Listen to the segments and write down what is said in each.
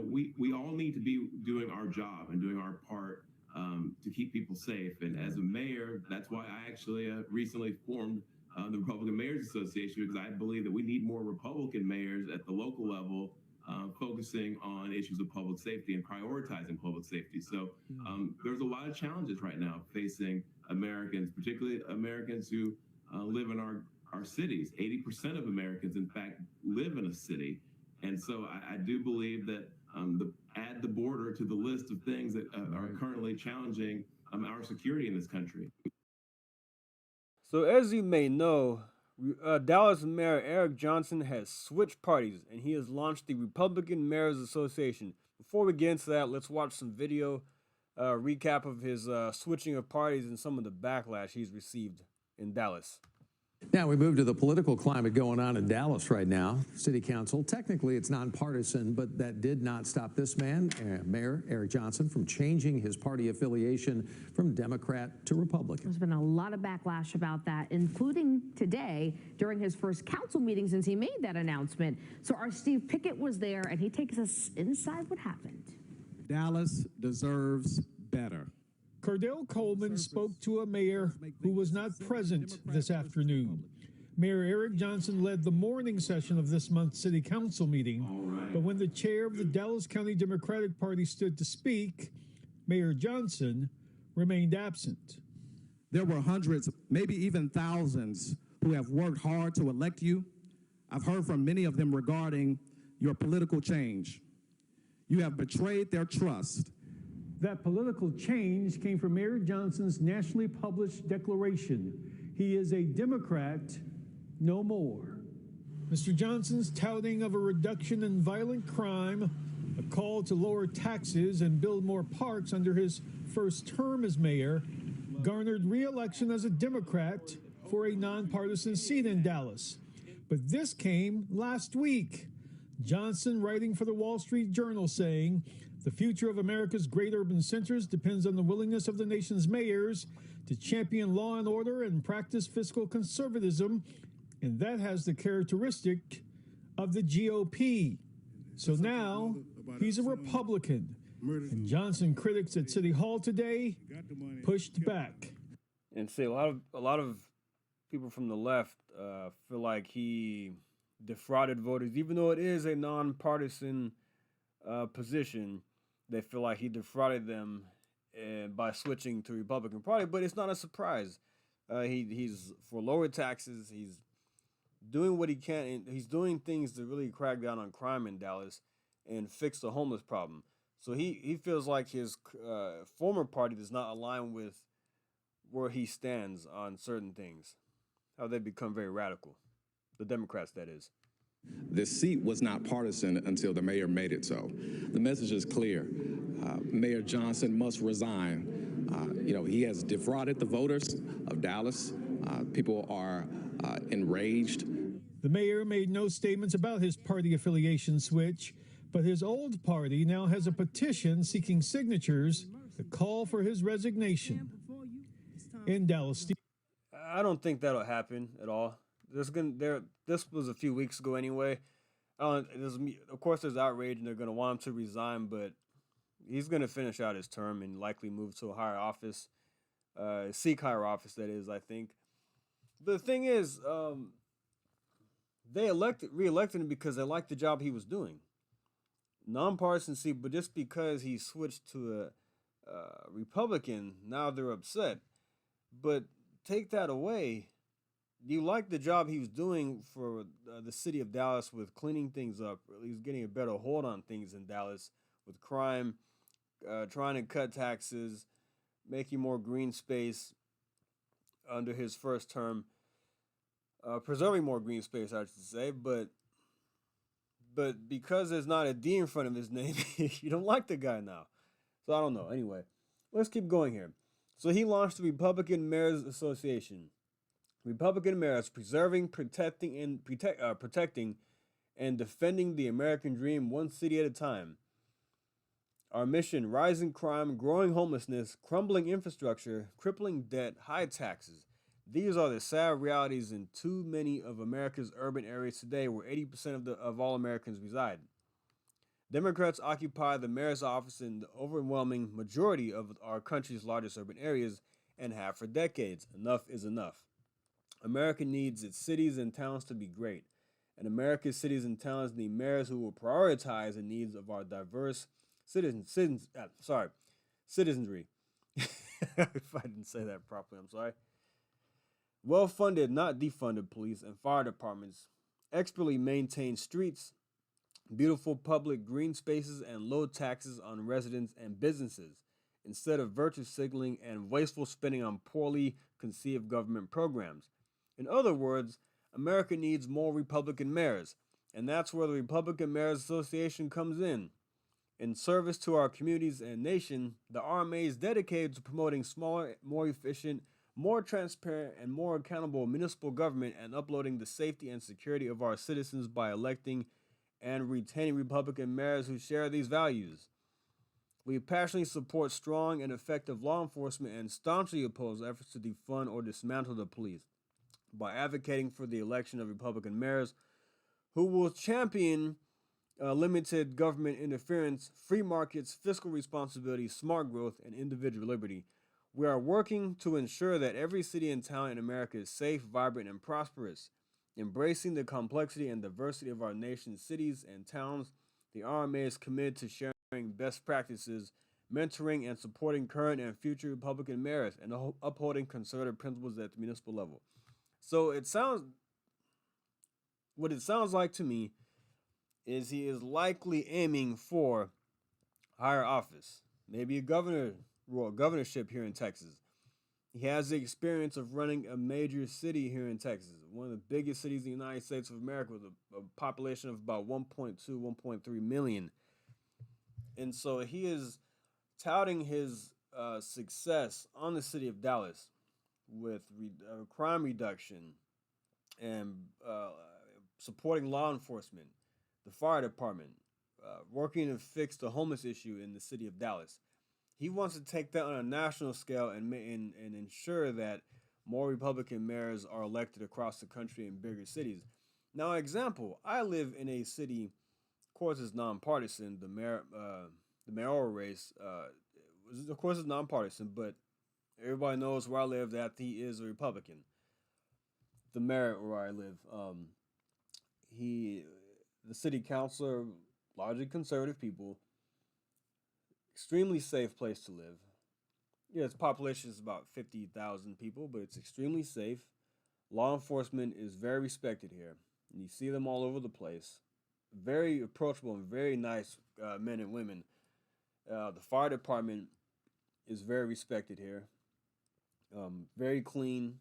we all need to be doing our job and doing our part to keep people safe. And as a mayor, that's why I actually recently formed the Republican Mayors Association, because I believe that we need more Republican mayors at the local level focusing on issues of public safety and prioritizing public safety. So there's a lot of challenges right now facing Americans, particularly Americans who live in our cities. 80% of Americans, in fact, live in a city. And so I do believe that add the border to the list of things that are currently challenging our security in this country. So, as you may know, Dallas Mayor Eric Johnson has switched parties and he has launched the Republican Mayors Association. Before we get into that, let's watch some video recap of his switching of parties and some of the backlash he's received in Dallas. Now we move to the political climate going on in Dallas right now. City Council, technically it's nonpartisan, but that did not stop this man, Mayor Eric Johnson, from changing his party affiliation from Democrat to Republican. There's been a lot of backlash about that, including today during his first council meeting since he made that announcement. So our Steve Pickett was there, and he takes us inside what happened. Dallas deserves better. Cardell Coleman spoke to a mayor who was not present this afternoon. Mayor Eric Johnson led the morning session of this month's city council meeting, but when the chair of the Dallas County Democratic Party stood to speak, Mayor Johnson remained absent. There were hundreds, maybe even thousands, who have worked hard to elect you. I've heard from many of them regarding your political change. You have betrayed their trust. That political change came from Mayor Johnson's nationally published declaration. He is a Democrat no more. Mr. Johnson's touting of a reduction in violent crime, a call to lower taxes and build more parks under his first term as mayor, garnered re-election as a Democrat for a nonpartisan seat in Dallas. But this came last week. Johnson writing for the Wall Street Journal saying, "The future of America's great urban centers depends on the willingness of the nation's mayors to champion law and order and practice fiscal conservatism, and that has the characteristic of the GOP." So now he's a Republican, and Johnson critics at City Hall today pushed back. And say a lot of people from the left feel like he defrauded voters, even though it is a nonpartisan position. They feel like he defrauded them by switching to Republican Party, but it's not a surprise. He's for lower taxes. He's doing what he can. And he's doing things to really crack down on crime in Dallas and fix the homeless problem. So he feels like his former party does not align with where he stands on certain things, how they become very radical. The Democrats, that is. This seat was not partisan until the mayor made it so. The message is clear. Mayor Johnson must resign. He has defrauded the voters of Dallas. People are enraged. The mayor made no statements about his party affiliation switch, but his old party now has a petition seeking signatures to call for his resignation. In Dallas, I don't think that'll happen at all. This was a few weeks ago anyway. Of course, there's outrage and they're going to want him to resign, but he's going to finish out his term and likely move to a higher office, seek higher office, that is, I think. The thing is, they re-elected him because they liked the job he was doing. Nonpartisan seat, but just because he switched to a Republican, now they're upset. But take that away. You like the job he was doing for the city of Dallas with cleaning things up, or at least getting a better hold on things in Dallas with crime, trying to cut taxes, making more green space under his first term, preserving more green space, I should say. But because there's not a D in front of his name, you don't like the guy now. So I don't know. Anyway, let's keep going here. So he launched the Republican Mayors Association. Republican mayors preserving, protecting, and defending the American dream one city at a time. Our mission: rising crime, growing homelessness, crumbling infrastructure, crippling debt, high taxes. These are the sad realities in too many of America's urban areas today, where 80% of all Americans reside. Democrats occupy the mayor's office in the overwhelming majority of our country's largest urban areas and have for decades. Enough is enough. America needs its cities and towns to be great, and America's cities and towns need mayors who will prioritize the needs of our diverse citizenry. If I didn't say that properly, I'm sorry. Well-funded, not defunded police and fire departments expertly maintain streets, beautiful public green spaces, and low taxes on residents and businesses, instead of virtue signaling and wasteful spending on poorly conceived government programs. In other words, America needs more Republican mayors, and that's where the Republican Mayors Association comes in. In service to our communities and nation, the RMA is dedicated to promoting smaller, more efficient, more transparent, and more accountable municipal government and upholding the safety and security of our citizens by electing and retaining Republican mayors who share these values. We passionately support strong and effective law enforcement and staunchly oppose efforts to defund or dismantle the police by advocating for the election of Republican mayors who will champion limited government interference, free markets, fiscal responsibility, smart growth, and individual liberty. We are working to ensure that every city and town in America is safe, vibrant, and prosperous. Embracing the complexity and diversity of our nation's cities and towns, the RMA is committed to sharing best practices, mentoring and supporting current and future Republican mayors, and upholding conservative principles at the municipal level. So what it sounds like to me is he is likely aiming for higher office, maybe a governorship here in Texas. He has the experience of running a major city here in Texas, one of the biggest cities in the United States of America with a population of about 1.2, 1.3 million. And so he is touting his success on the city of Dallas with crime reduction and supporting law enforcement, the fire department, working to fix the homeless issue in the city of Dallas. He wants to take that on a national scale and ensure that more Republican mayors are elected across the country in bigger cities. Now, example, I live in a city, of course, it's nonpartisan. The mayoral race, of course, it's nonpartisan, but everybody knows where I live that he is a Republican. The mayor where I live, the city council, largely conservative people, extremely safe place to live. Yeah, its population is about 50,000 people, but it's extremely safe. Law enforcement is very respected here. And you see them all over the place. Very approachable and very nice men and women. The fire department is very respected here. Very clean.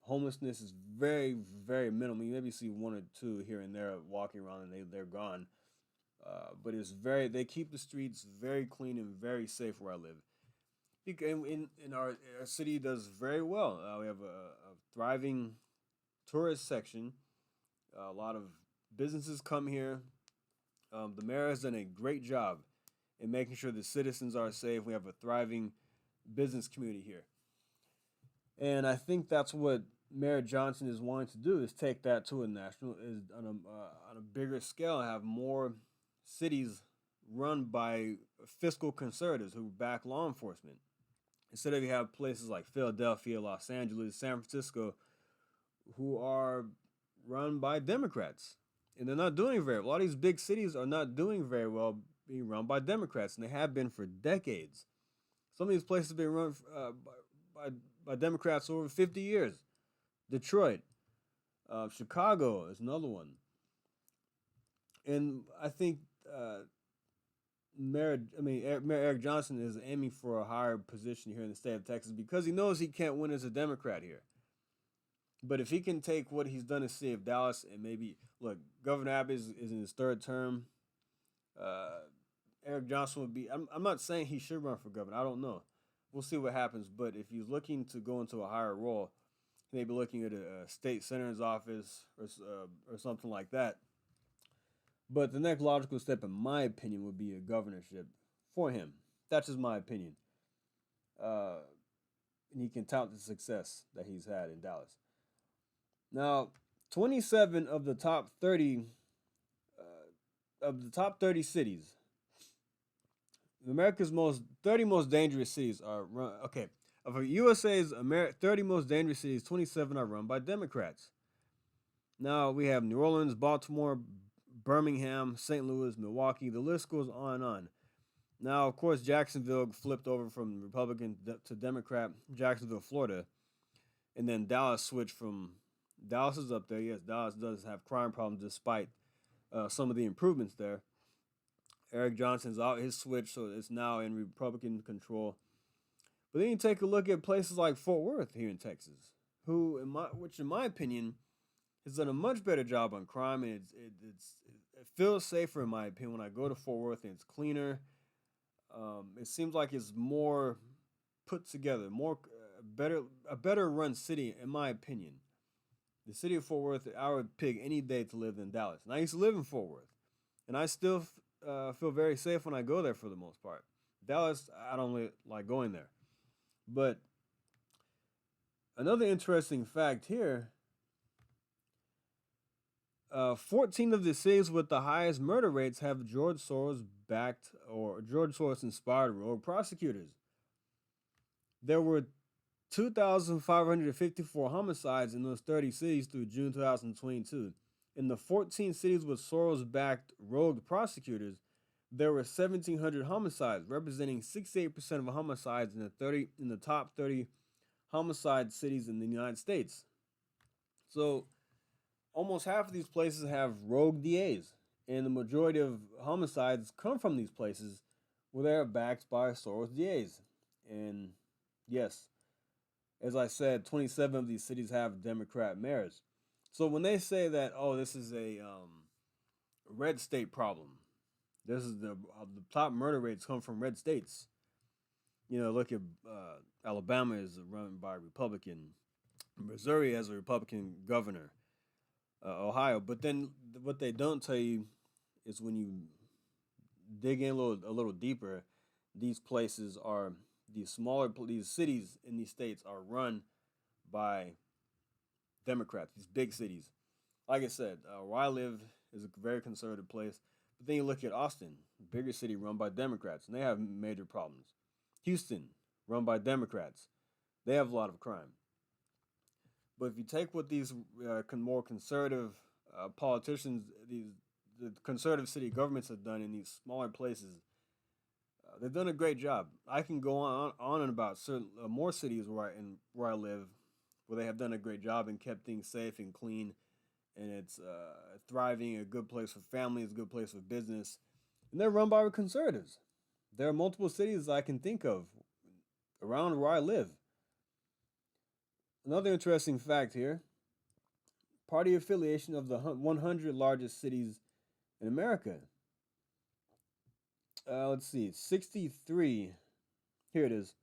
Homelessness is very, very minimal. You maybe see one or two here and there walking around and they're gone. But they keep the streets very clean and very safe where I live. In our city does very well. We have a thriving tourist section. A lot of businesses come here. The mayor has done a great job in making sure the citizens are safe. We have a thriving business community here. And I think that's what Mayor Johnson is wanting to do, is take that to a national, on a bigger scale, and have more cities run by fiscal conservatives who back law enforcement. Instead of you have places like Philadelphia, Los Angeles, San Francisco, who are run by Democrats. And they're not doing very well. A lot of these big cities are not doing very well being run by Democrats, and they have been for decades. Some of these places have been run by Democrats over 50 years. Detroit, Chicago is another one. And I think Mayor Eric Johnson is aiming for a higher position here in the state of Texas because he knows he can't win as a Democrat here. But if he can take what he's done in the city of Dallas and maybe, look, Governor Abbott is in his third term. Eric Johnson would be, I'm not saying he should run for governor. I don't know. We'll see what happens. But if he's looking to go into a higher role, he may be looking at a state senator's office or something like that. But the next logical step, in my opinion, would be a governorship for him. That's just my opinion. And he can tout the success that he's had in Dallas. Now, 27 of the top 30 of the top 30 cities, America's 30 most dangerous cities are run. Okay, of USA's 30 most dangerous cities, 27 are run by Democrats. Now we have New Orleans, Baltimore, Birmingham, St. Louis, Milwaukee. The list goes on and on. Now, of course, Jacksonville flipped over from Republican to Democrat. Jacksonville, Florida, and then Dallas switched from. Dallas is up there. Yes, Dallas does have crime problems despite some of the improvements there. Eric Johnson's out his switch, so it's now in Republican control. But then you take a look at places like Fort Worth here in Texas, which in my opinion has done a much better job on crime, and it feels safer in my opinion when I go to Fort Worth, and it's cleaner. It seems like it's more put together, a better run city in my opinion. The city of Fort Worth, I would pick any day to live in Dallas, and I used to live in Fort Worth, and I still feel very safe when I go there for the most part. Dallas, I don't really like going there. But another interesting fact here, 14 of the cities with the highest murder rates have George Soros-backed or George Soros-inspired rogue prosecutors. There were 2,554 homicides in those 30 cities through June 2022. In the 14 cities with Soros-backed rogue prosecutors, there were 1,700 homicides, representing 68% of homicides in the top 30 homicide cities in the United States. So, almost half of these places have rogue DAs, and the majority of homicides come from these places where they are backed by Soros DAs. And yes, as I said, 27 of these cities have Democrat mayors. So when they say that, oh, this is a red state problem, this is the top murder rates come from red states. Look at Alabama is run by a Republican, Missouri has a Republican governor, Ohio. But then what they don't tell you is when you dig in a little deeper, these cities in these states are run by Democrats, these big cities. Like I said, where I live is a very conservative place. But then you look at Austin, bigger city run by Democrats, and they have major problems. Houston, run by Democrats, they have a lot of crime. But if you take what these more conservative politicians, the conservative city governments have done in these smaller places, they've done a great job. I can go on and about certain more cities where I live, where they have done a great job and kept things safe and clean, and it's thriving, a good place for families, a good place for business, and they're run by conservatives. There are multiple cities I can think of around where I live. Another interesting fact here, party affiliation of the 100 largest cities in America. Let's see, 63, here it is.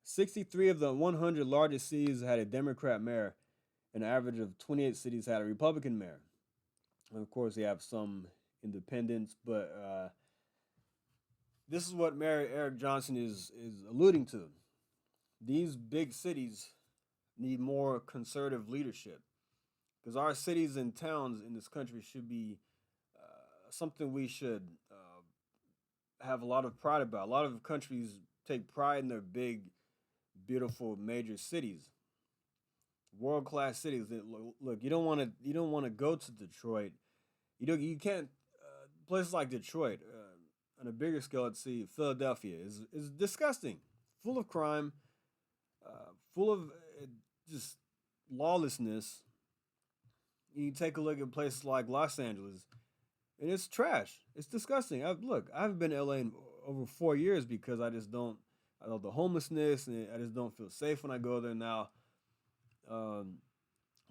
63 of the 100 largest cities had a Democrat mayor. An average of 28 cities had a Republican mayor. And of course, they have some independents, but this is what Mayor Eric Johnson is alluding to. These big cities need more conservative leadership, because our cities and towns in this country should be something we should have a lot of pride about. A lot of countries take pride in their big, beautiful, major cities, world-class cities. Look, you don't want to go to Detroit. You can't. Places like Detroit, on a bigger scale, let's see, Philadelphia is disgusting, full of crime, full of just lawlessness. You take a look at places like Los Angeles, and it's trash. It's disgusting. I haven't been to LA in over 4 years because I know the homelessness, and I just don't feel safe when I go there now.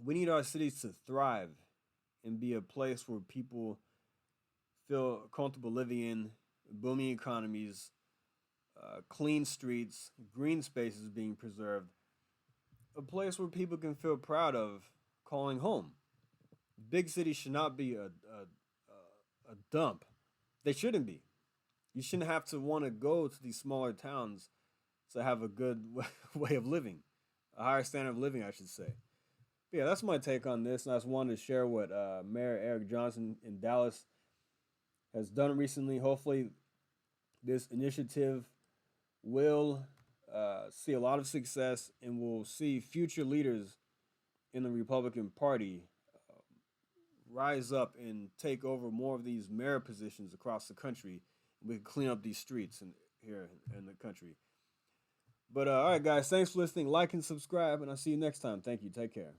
We need our cities to thrive and be a place where people feel comfortable living in, booming economies, clean streets, green spaces being preserved, a place where people can feel proud of calling home. Big cities should not be a dump. They shouldn't be. You shouldn't have to want to go to these smaller towns to have a good way of living, a higher standard of living, I should say. But yeah, that's my take on this, and I just wanted to share what Mayor Eric Johnson in Dallas has done recently. Hopefully, this initiative will see a lot of success, and we'll see future leaders in the Republican Party rise up and take over more of these mayor positions across the country. We can clean up these streets here in the country. But all right, guys, thanks for listening. Like and subscribe, and I'll see you next time. Thank you. Take care.